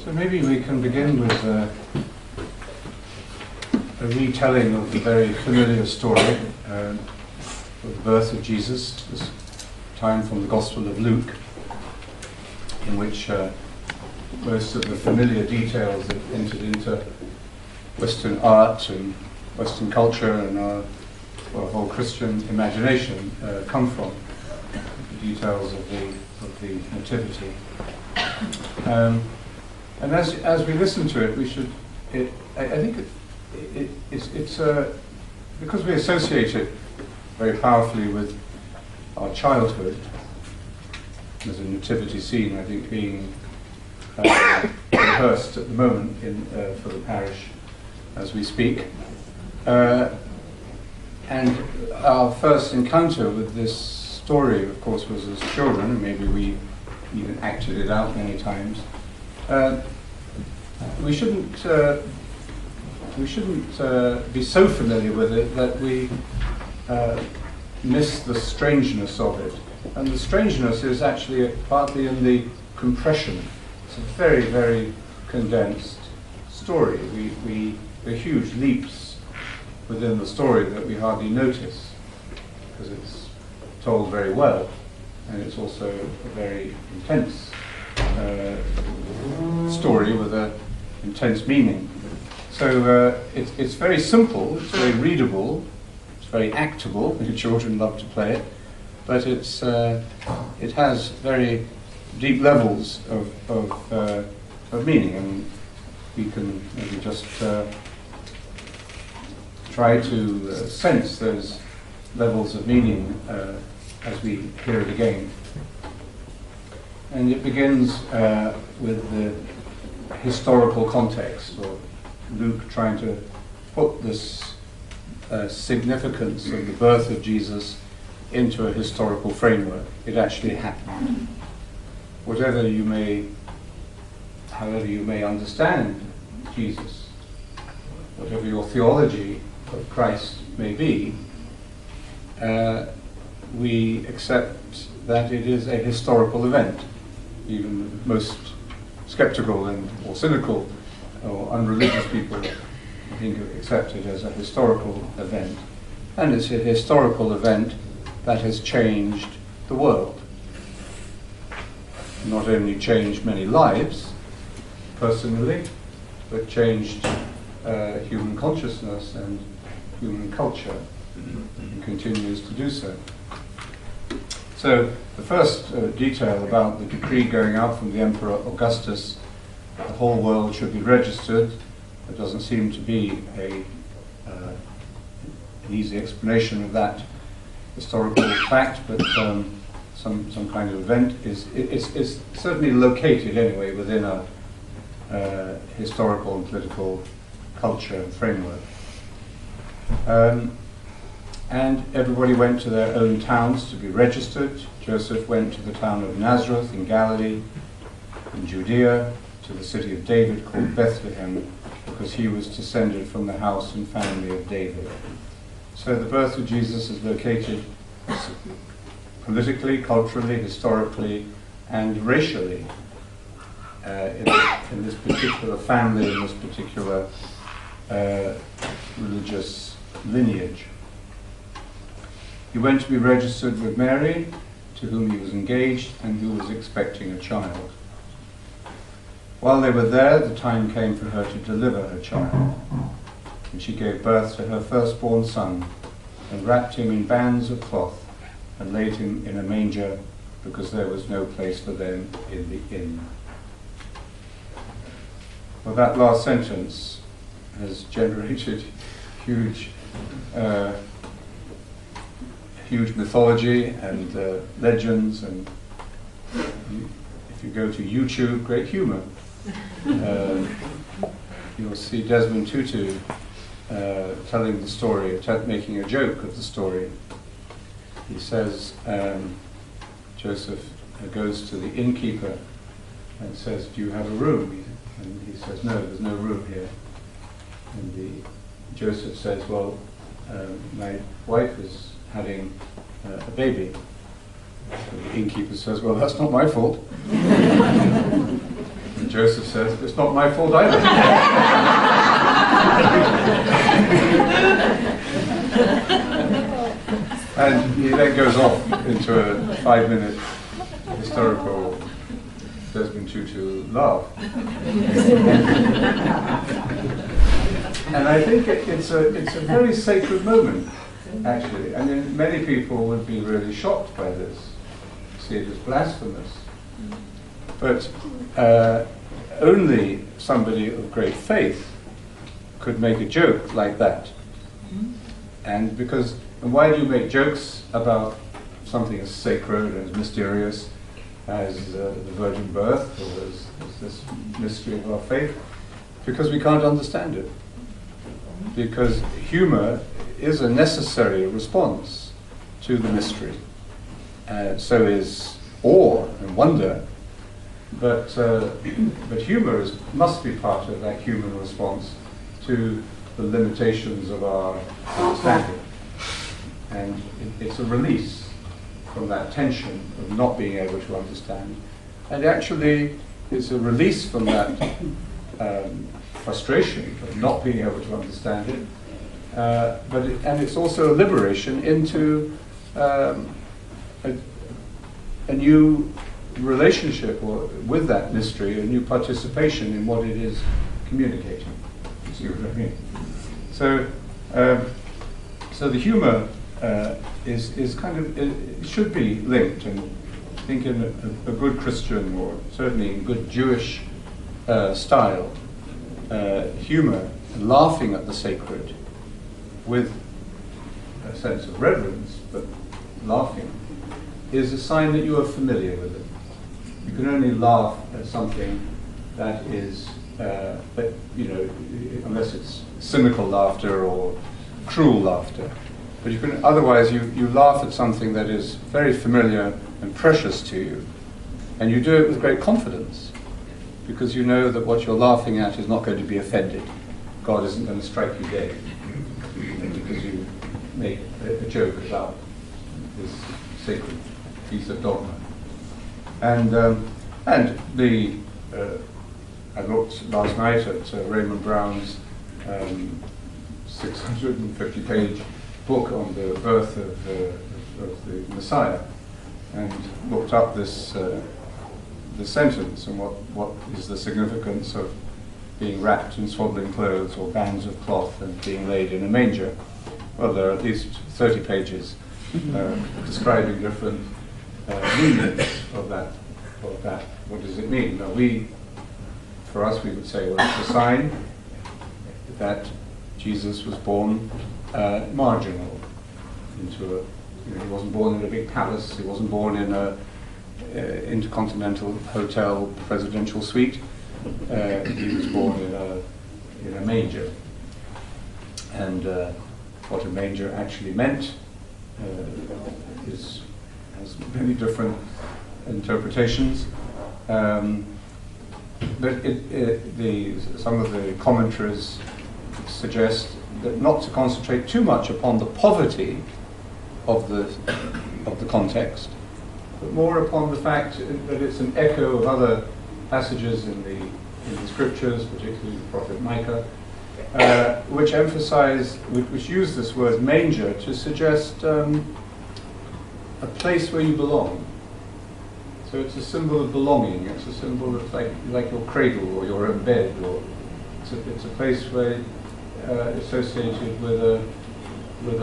So maybe we can begin with a retelling of the very familiar story of the birth of Jesus, this time from the Gospel of Luke, in which most of the familiar details that entered into Western art and Western culture and our whole Christian imagination come from, the details of the Nativity. And as we listen to it, we should. I think it's because we associate it very powerfully with our childhood. There's a nativity scene, I think, being rehearsed at the moment for the parish as we speak. And our first encounter with this story, of course, was as children, and maybe we even acted it out many times. We shouldn't be so familiar with it that we miss the strangeness of it. And the strangeness is actually partly in the compression. It's a very, very condensed story. There are huge leaps within the story that we hardly notice because it's told very well, and it's also a very intense story with an intense meaning. So it's very simple, it's very readable, it's very actable. The children love to play it, but it has very deep levels of meaning, and we can maybe just try to sense those levels of meaning as we hear it again. And it begins with the historical context, or Luke trying to put this significance of the birth of Jesus into a historical framework. It actually happened. However you may understand Jesus, whatever your theology of Christ may be, we accept that it is a historical event. Even the most skeptical or cynical or unreligious people, I think, accept it as a historical event. And it's a historical event that has changed the world. Not only changed many lives, personally, but changed human consciousness and human culture, and continues to do so. So the first detail about the decree going out from the Emperor Augustus, the whole world should be registered. There doesn't seem to be an easy explanation of that historical fact, but some kind of event is certainly located anyway within a historical and political culture framework. And everybody went to their own towns to be registered. Joseph went to the town of Nazareth in Galilee, in Judea, to the city of David called Bethlehem, because he was descended from the house and family of David. So the birth of Jesus is located politically, culturally, historically, and racially in this particular family, in this particular religious lineage. He went to be registered with Mary, to whom he was engaged and who was expecting a child. While they were there, the time came for her to deliver her child, and she gave birth to her firstborn son, and wrapped him in bands of cloth, and laid him in a manger, because there was no place for them in the inn. Well, that last sentence has generated huge mythology and legends, and if you go to YouTube, great humor. You'll see Desmond Tutu telling the story, making a joke of the story. He says, Joseph goes to the innkeeper and says, "Do you have a room?" And he says, "No, there's no room here." And Joseph says, "Well, my wife is having a baby." So the innkeeper says, "Well, that's not my fault." And Joseph says, "It's not my fault either." And he then goes off into a 5-minute historical Desmond Tutu laugh. And I think it's a very sacred moment, actually. I mean, many people would be really shocked by this, see it as blasphemous. But only somebody of great faith could make a joke like that. And why do you make jokes about something as sacred and as mysterious as the virgin birth, or as this mystery of our faith? Because we can't understand it. Because humor is a necessary response to the mystery. So is awe and wonder. But humor must be part of that human response to the limitations of our understanding. And it's a release from that tension of not being able to understand. And actually, it's a release from that frustration of not being able to understand it. And it's also a liberation into a new relationship with that mystery, a new participation in what it is communicating. You see what I mean? So the humor is kind of, it should be linked, and I think in a good Christian, or certainly in good Jewish style, humor, laughing at the sacred with a sense of reverence, but laughing, is a sign that you are familiar with it. You can only laugh at something that is, unless it's cynical laughter or cruel laughter. But you can, otherwise you laugh at something that is very familiar and precious to you. And you do it with great confidence, because you know that what you're laughing at is not going to be offended. God isn't going to strike you dead because you make a joke about this sacred piece of dogma. And I looked last night at Raymond Brown's 650-page book on the birth of the Messiah, and looked up this sentence and what is the significance of being wrapped in swaddling clothes or bands of cloth and being laid in a manger. Well, there are at least 30 pages describing different meanings of that. What does it mean? Now, for us, we would say, well, it's a sign that Jesus was born marginal, into he wasn't born in a big palace, he wasn't born in a intercontinental hotel presidential suite, he was born in a manger. And what a manger actually meant has many different interpretations. But some of the commentaries suggest that not to concentrate too much upon the poverty of the context, but more upon the fact that it's an echo of other passages in the scriptures, particularly the prophet Micah, which use this word manger to suggest a place where you belong. So it's a symbol of belonging. It's a symbol of like your cradle or your own bed, or it's a place where associated with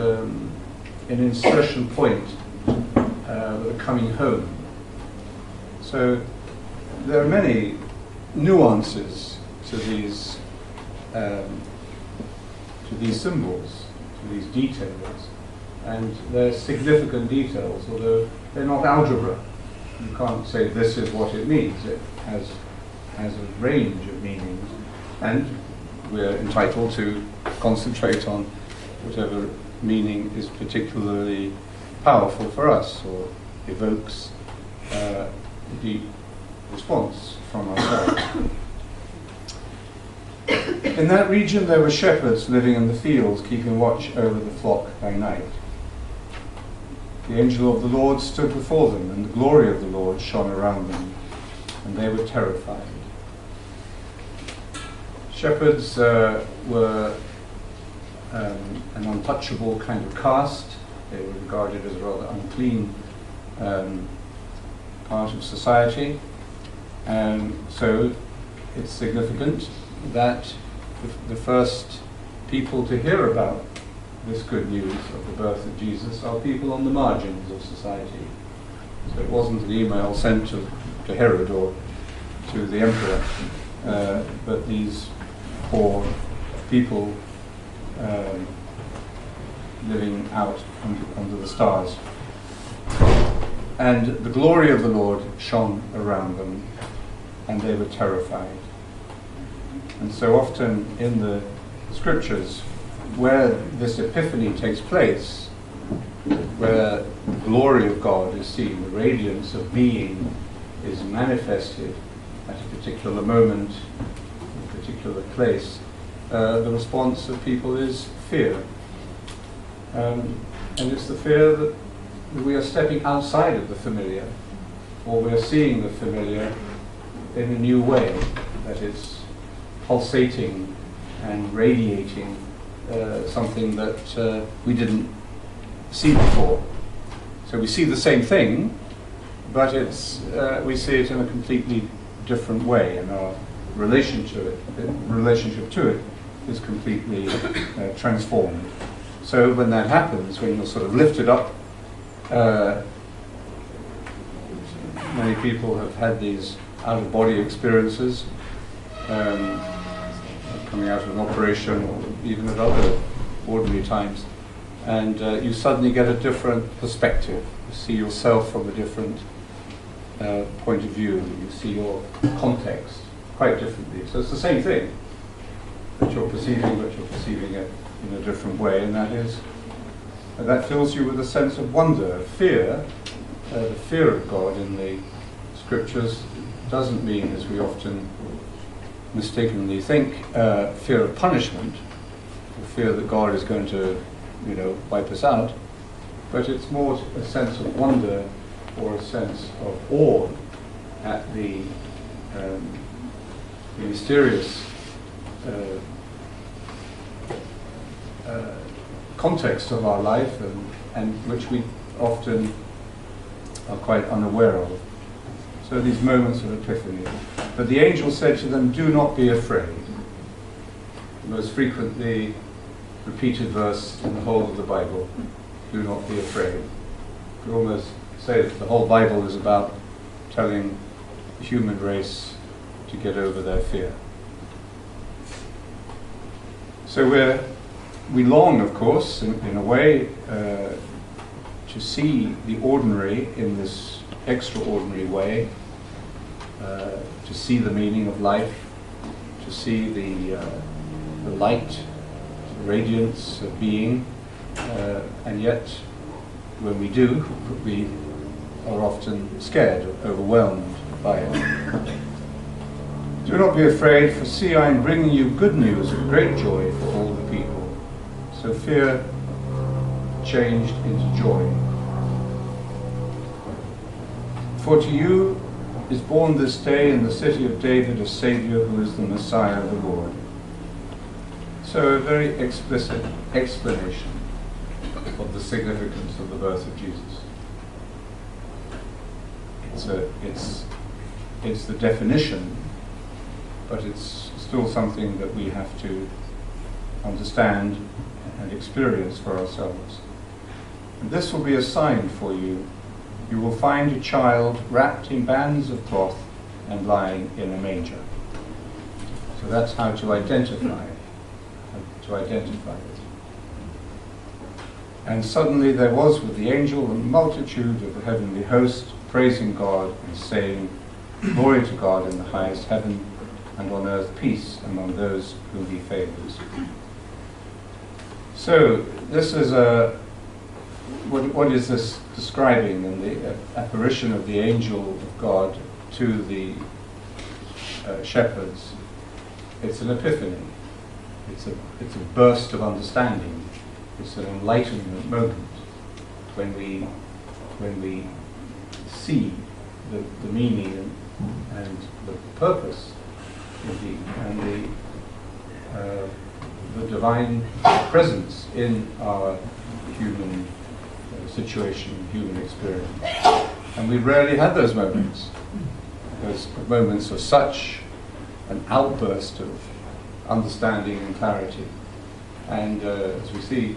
an insertion point, with a coming home. So there are many nuances to these symbols, to these details, and they're significant details, although they're not algebra. You can't say this is what it means. It has a range of meanings, and we're entitled to concentrate on whatever meaning is particularly powerful for us or evokes a deep response from ourselves. In that region there were shepherds living in the fields, keeping watch over the flock by night. The angel of the Lord stood before them, and the glory of the Lord shone around them, and they were terrified. Shepherds were an untouchable kind of caste. They were regarded as a rather unclean part of society. So it's significant that the first people to hear about this good news of the birth of Jesus are people on the margins of society. So it wasn't an email sent to Herod or to the emperor, but these poor people living out under the stars. And the glory of the Lord shone around them, and they were terrified. And so often in the scriptures, where this epiphany takes place, where the glory of God is seen, the radiance of being is manifested at a particular moment, in a particular place, the response of people is fear. And it's the fear that we are stepping outside of the familiar, or we are seeing the familiar in a new way, that it's pulsating and radiating something that we didn't see before. So we see the same thing, but we see it in a completely different way, and our relationship to it is completely transformed. So when that happens, when you're sort of lifted up, many people have had these out-of-body experiences, coming out of an operation, or even at other ordinary times, and you suddenly get a different perspective. You see yourself from a different point of view. You see your context quite differently. So it's the same thing that you're perceiving, but you're perceiving it in a different way, and that fills you with a sense of wonder, fear. The fear of God in the scriptures doesn't mean, as we often mistakenly think, fear of punishment, or fear that God is going to, wipe us out, but it's more a sense of wonder or a sense of awe at the mysterious context of our life, and which we often are quite unaware of. So these moments of epiphany. But the angel said to them, "Do not be afraid." The most frequently repeated verse in the whole of the Bible. Do not be afraid. You could almost say that the whole Bible is about telling the human race to get over their fear. So we long, of course, in a way, to see the ordinary in this extraordinary way, to see the meaning of life, to see the light, the radiance of being, and yet when we do, we are often scared, overwhelmed by it. Do not be afraid, for see, I am bringing you good news of great joy for all the people. So fear changed into joy. For to you is born this day in the city of David a Saviour who is the Messiah, the Lord. So a very explicit explanation of the significance of the birth of Jesus. It's the definition, but it's still something that we have to understand and experience for ourselves. And this will be a sign for you. You will find a child wrapped in bands of cloth and lying in a manger. So that's how to identify it. And suddenly there was with the angel a multitude of the heavenly host, praising God and saying, Glory to God in the highest heaven, and on earth peace among those whom he favors. So this is what is this describing in the apparition of the angel of God to the shepherds? It's an epiphany. It's a burst of understanding. It's an enlightenment moment when we see the meaning and the purpose indeed, and the divine presence in our human situation, human experience. And we rarely had those moments. Those moments of such an outburst of understanding and clarity. And as we see,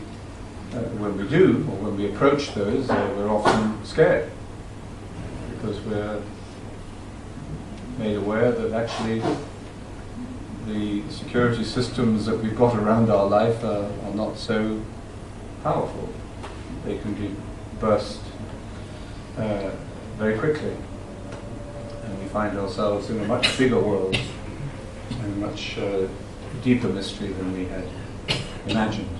when we do, or when we approach those, we're often scared, because we're made aware that actually the security systems that we've got around our life are not so powerful. They can be burst very quickly. And we find ourselves in a much bigger world, and a much deeper mystery than we had imagined.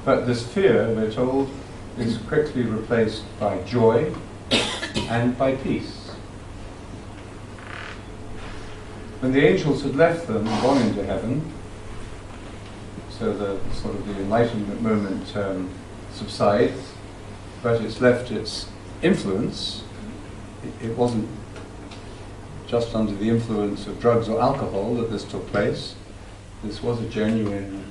But this fear, we're told, is quickly replaced by joy and by peace. When the angels had left them and gone into heaven, so the sort of the enlightenment moment subsides, but it's left its influence. It wasn't just under the influence of drugs or alcohol that this took place. This was a genuine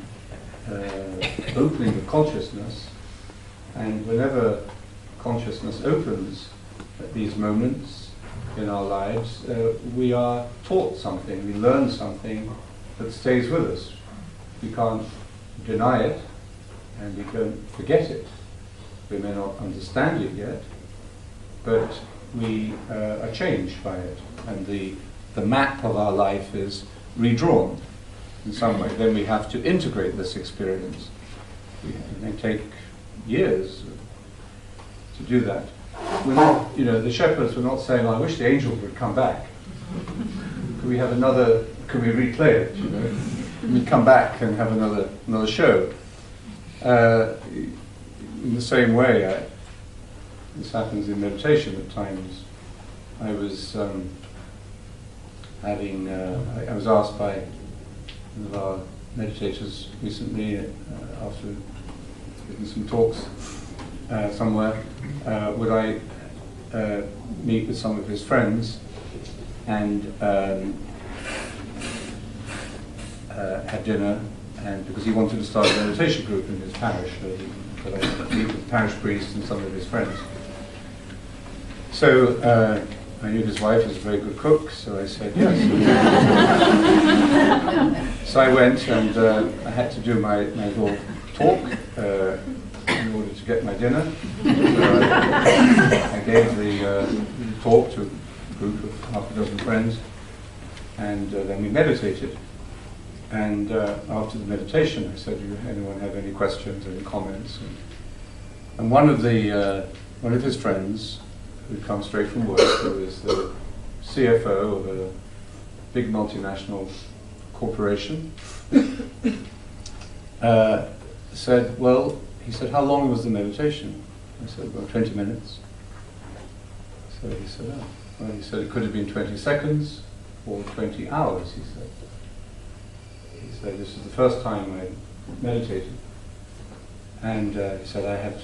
opening of consciousness, and whenever consciousness opens at these moments in our lives, we are taught something, we learn something that stays with us. We can't deny it, and we don't forget it. We may not understand it yet, but we are changed by it, and the map of our life is redrawn in some way. Then we have to integrate this experience. It may take years to do that. We're not, the shepherds were not saying, I wish the angels would come back. Could we have another, could we replay it, Can we come back and have another show? In the same way, this happens in meditation at times. I was I was asked by one of our meditators recently, after giving some talks somewhere, would I meet with some of his friends and had dinner, and because he wanted to start a meditation group in his parish, but I meet with the parish priest and some of his friends. So I knew his wife was a very good cook, so I said yes. So I went, and I had to do my little talk in order to get my dinner. So I gave the talk to a group of half a dozen friends, and then we meditated. And after the meditation, I said, "Do anyone have any questions, any comments?" And one of his friends, who'd come straight from work, who was the CFO of a big multinational corporation, said, "Well," he said, "how long was the meditation?" I said, "Well, 20 minutes." So he said, "Oh." Well, he said, "It could have been 20 seconds or 20 hours," he said. He said, "This is the first time I meditated." And he said, "I had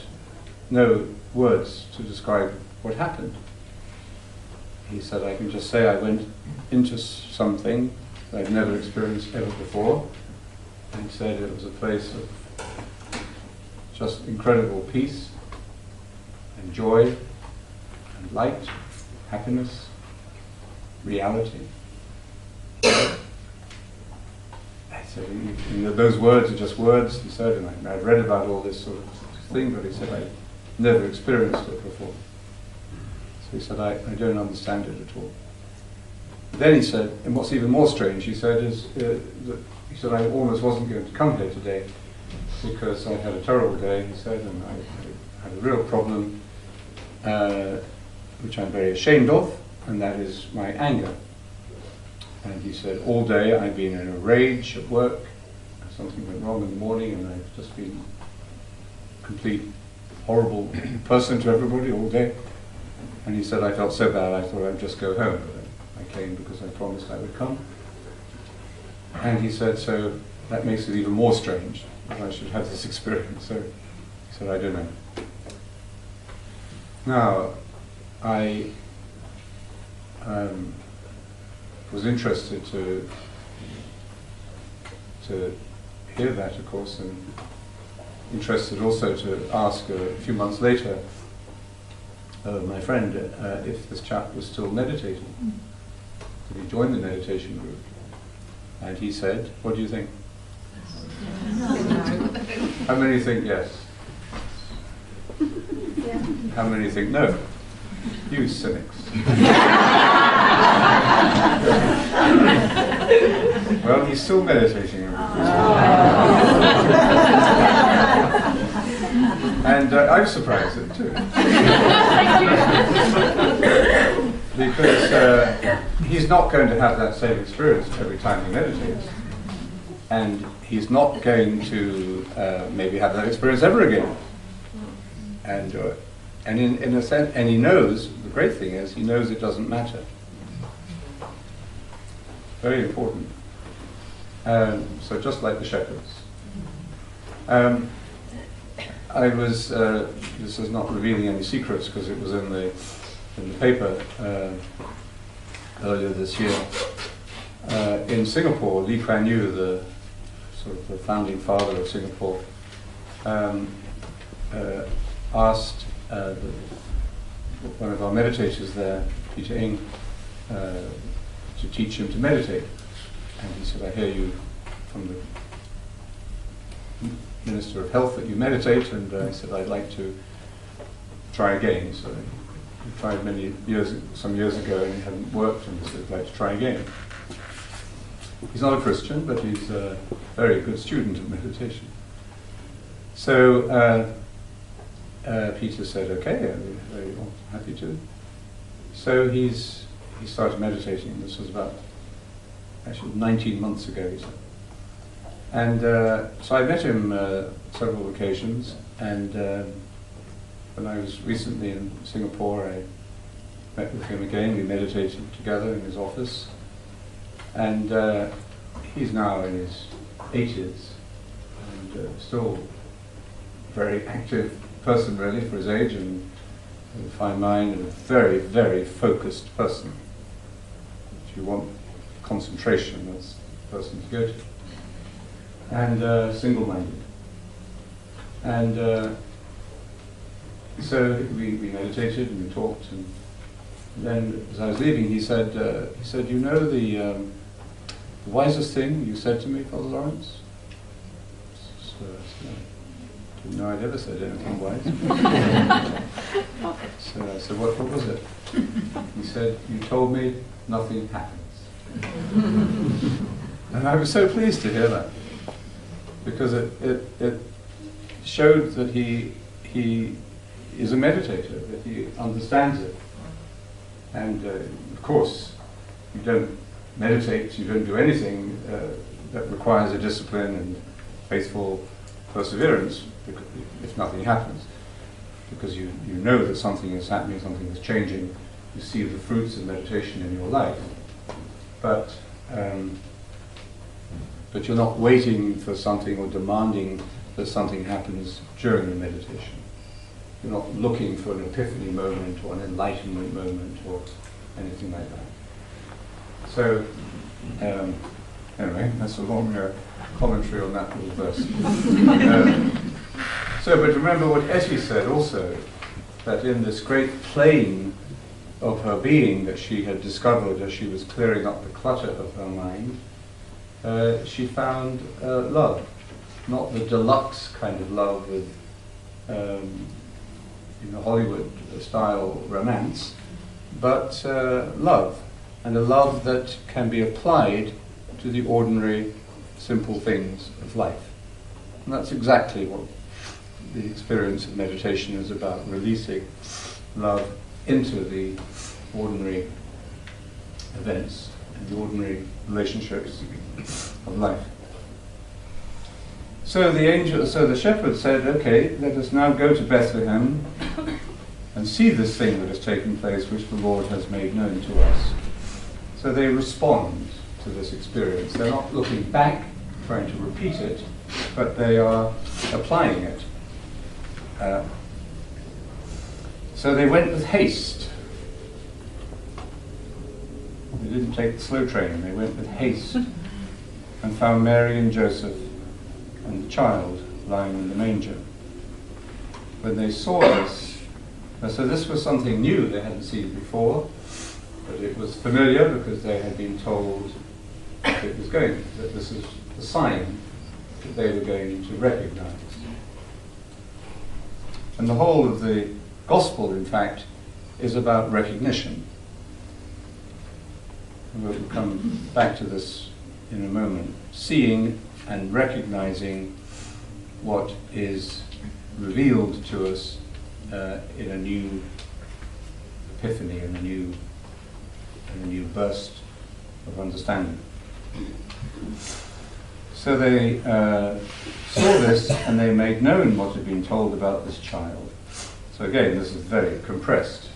no words to describe what happened." He said, "I can just say I went into something that I'd never experienced ever before." And he said it was a place of just incredible peace and joy and light, happiness, reality. So those words are just words, he said, and I'd read about all this sort of thing, but he said I'd never experienced it before. So he said, I don't understand it at all. Then he said, and what's even more strange, he said, is that he said, I almost wasn't going to come here today because I had a terrible day, he said, and I had a real problem, which I'm very ashamed of, and that is my anger. And he said, all day I've been in a rage at work. Something went wrong in the morning, and I've just been a complete horrible person to everybody all day. And he said, I felt so bad, I thought I'd just go home. But I came because I promised I would come. And he said, so that makes it even more strange that I should have this experience. So he said, I don't know. Now, I was interested to to hear that, of course, and interested also to ask a few months later my friend if this chap was still meditating. Did he join the meditation group? And he said, what do you think? How many think yes? How many think no? You cynics. Well, he's still meditating. And I'm surprised at it too. Because he's not going to have that same experience every time he meditates. And he's not going to maybe have that experience ever again. And in a sense, and he knows, the great thing is, he knows it doesn't matter. Very important. So just like the shepherds. I was, this is not revealing any secrets because it was in the paper earlier this year. In Singapore, Lee Kuan Yew, the sort of the founding father of Singapore, asked one of our meditators there, Peter Ng, to teach him to meditate. And he said, I hear you from the Minister of Health that you meditate, and I said, I'd like to try again. So he tried some years ago, and it hadn't worked, and he said, I'd like to try again. He's not a Christian, but he's a very good student of meditation. So Peter said, okay, I'm very happy to. So he started meditating. This was about, actually 19 months ago, he said. And so I met him several occasions, and when I was recently in Singapore, I met with him again. We meditated together in his office. And he's now in his 80s, and still a very active person really for his age, and a fine mind, and a very, very focused person. If you want concentration, that's the person to go to. And single-minded. And so we meditated and we talked, and then as I was leaving, he said, you know the wisest thing you said to me, Father Laurence? So I didn't know I'd ever said anything wise. So I said, what was it? He said, you told me nothing happens. And I was so pleased to hear that, because it showed that he is a meditator, that he understands it. And of course, you don't meditate, you don't do anything that requires a discipline and faithful perseverance if nothing happens. Because you know that something is happening, something is changing, you see the fruits of meditation in your life. But you're not waiting for something or demanding that something happens during the meditation. You're not looking for an epiphany moment or an enlightenment moment or anything like that. So, anyway, that's a long commentary on that little verse. But remember what Etty said also, that in this great plain of her being that she had discovered as she was clearing up the clutter of her mind, she found love. Not the deluxe kind of love with Hollywood-style romance, but love, and a love that can be applied to the ordinary, simple things of life. And that's exactly what the experience of meditation is about, releasing love into the ordinary events and the ordinary relationships of life. So the shepherd said, okay, let us now go to Bethlehem and see this thing that has taken place, which the Lord has made known to us. So they respond to this experience. They're not looking back, trying to repeat it, but they are applying it. So they went with haste. They didn't take the slow train, they went with haste. and found Mary and Joseph and the child lying in the manger. When they saw this, so this was something new they hadn't seen before, but it was familiar because they had been told that this is the sign that they were going to recognize. And the whole of the Gospel, in fact, is about recognition. And we'll come back to this in a moment. Seeing and recognizing what is revealed to us in a new epiphany, in a new burst of understanding. So they saw this and they made known what had been told about this child. So again, this is very compressed.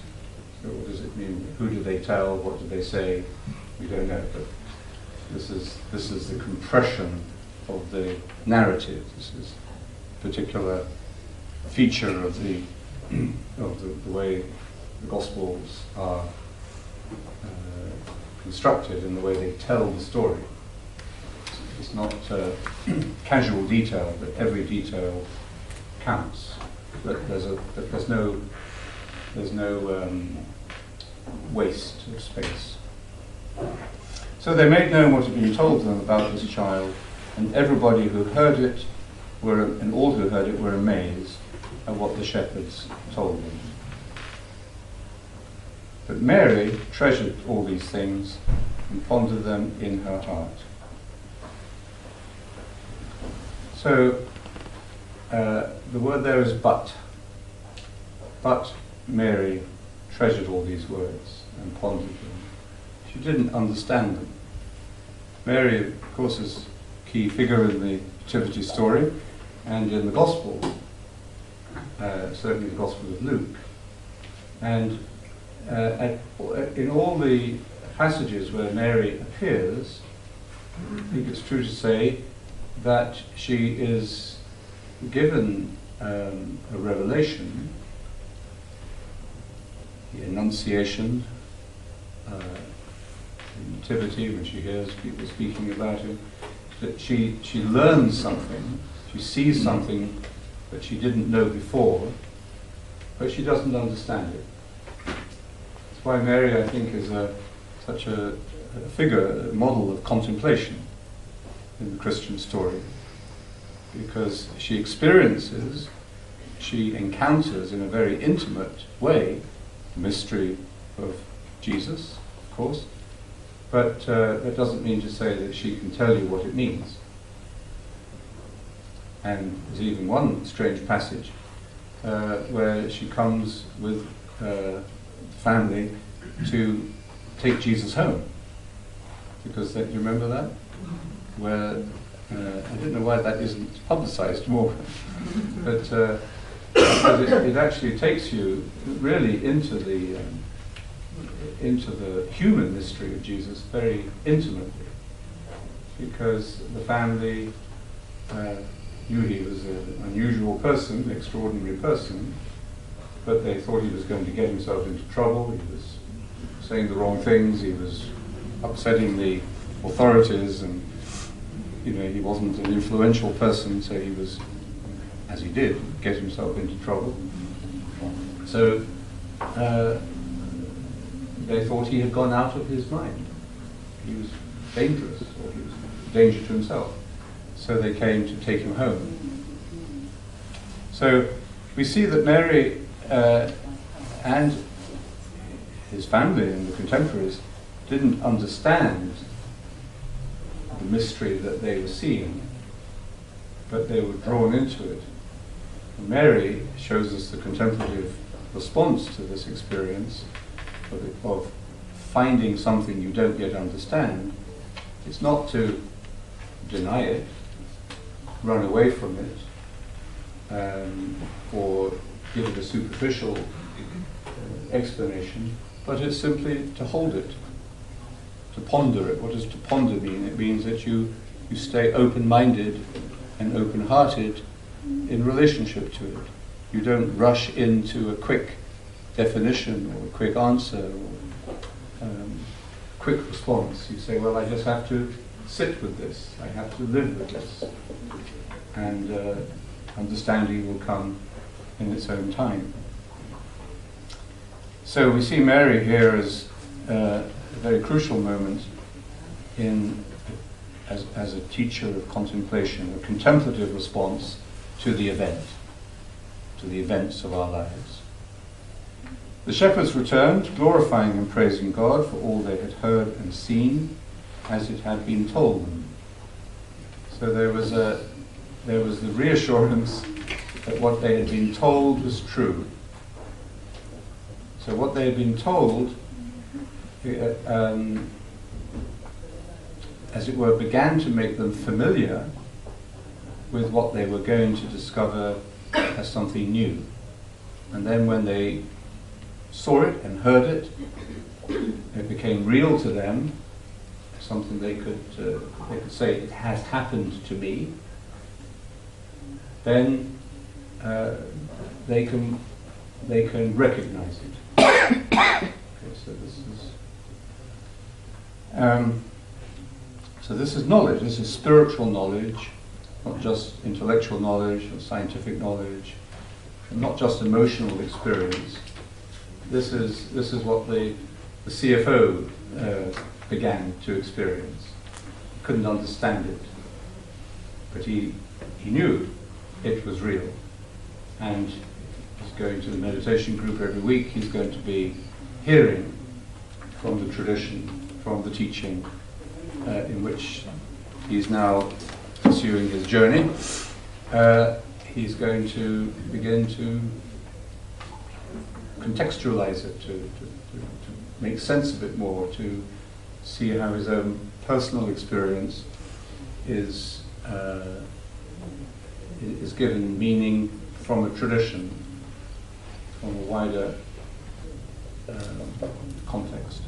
So what does it mean? Who do they tell? What do they say? We don't know, but this is the compression of the narrative. This is a particular feature of the way the Gospels are constructed and the way they tell the story. It's not casual detail, but every detail counts. That there's no waste of space. So they made known what had been told them about this child, and everybody who heard it and all who heard it were amazed at what the shepherds told them. But Mary treasured all these things and pondered them in her heart. So the word there is but. But Mary treasured all these words and pondered them. She didn't understand them. Mary, of course, is a key figure in the Nativity story and in the Gospel, certainly the Gospel of Luke. And in all the passages where Mary appears, I think it's true to say that she is given a revelation, the Annunciation, the Nativity, when she hears people speaking about him, that she learns something, she sees something that she didn't know before, but she doesn't understand it. That's why Mary, I think, is such a figure, a model of contemplation in the Christian story, because she experiences, she encounters in a very intimate way the mystery of Jesus, of course, but that doesn't mean to say that she can tell you what it means. And there's even one strange passage where she comes with family to take Jesus home, because you remember that? Where I don't know why that isn't publicized more, but it actually takes you really into the human mystery of Jesus very intimately, because the family knew he was an unusual person, an extraordinary person, but they thought he was going to get himself into trouble. He was saying the wrong things, he was upsetting the authorities, and he wasn't an influential person, so he was, as he did, get himself into trouble. So they thought he had gone out of his mind. He was dangerous, or he was a danger to himself. So they came to take him home. So we see that Mary and his family and the contemporaries didn't understand the mystery that they were seeing, but they were drawn into it. And Mary shows us the contemplative response to this experience of finding something you don't yet understand. It's not to deny it, run away from it, or give it a superficial explanation, but it's simply to hold it, to ponder it. What does to ponder mean? It means that you stay open-minded and open-hearted in relationship to it. You don't rush into a quick definition or a quick answer or quick response. You say, well, I just have to sit with this, I have to live with this, and understanding will come in its own time. So we see Mary here as a very crucial moment as a teacher of contemplation, a contemplative response to the event, to the events of our lives. The shepherds returned, glorifying and praising God for all they had heard and seen, as it had been told them. So there was the reassurance that what they had been told was true. So what they had been told, as it were, began to make them familiar with what they were going to discover as something new. And then when they saw it and heard it, it became real to them, something they could say, it has happened to me. Then they can recognize it. Okay, so this is knowledge. This is spiritual knowledge, not just intellectual knowledge or scientific knowledge, not just emotional experience. This is what the CFO began to experience. He couldn't understand it, but he knew it was real, and he's going to the meditation group every week. He's going to be hearing from the tradition, from the teaching in which he's now pursuing his journey. He's going to begin to contextualize it, to make sense of it more, to see how his own personal experience is given meaning from a tradition, from a wider context.